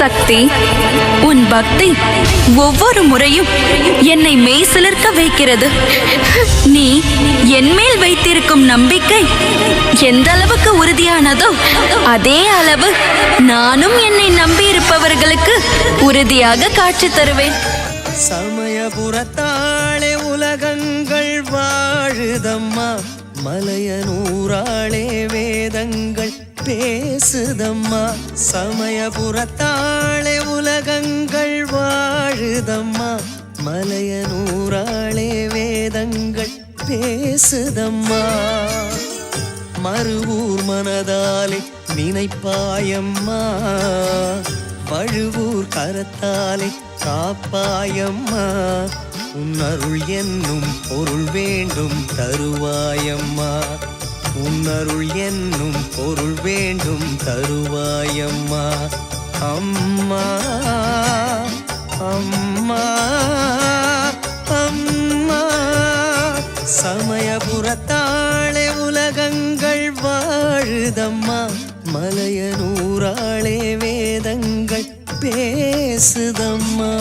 சக்தி, உன் பக்தி ஒவ்வொரு முறையும் என்னை மெய் சிலிர்க்க வைக்கிறது. நீ என் மேல் வைத்திருக்கும் நம்பிக்கை எந்த அளவுக்கு உறுதியானதோ அதே அளவு நானும் என்னை நம்பியிருப்பவர்களுக்கு உறுதியாக காட்சி தருவேன். சமயபுரத்தாளே உலகங்கள் வாழுதம்மா, மலையனூராளே வேதங்கள் பேசுதம்மா. சமயபுரத்தாளே உலகங்கள் வாழுதம்மா, மலையனூராளே வேதங்கள் பேசுதம்மா. மறுவூர் மனதாலே நினைப்பாயம்மா, வழுவூர் கரத்தாலே காப்பாயம்மா. உன்னருள் என்னும் பொருள் வேண்டும் தருவாயம்மா, உன்னருள் என்னும் பொருள் வேண்டும் தருவாயம்மா. அம்மா அம்மா அம்மா. சமயபுரத்தாளே உலகங்கள் வாழுதம்மா, மலையனூராளே வேதங்கள் பேசுதம்மா.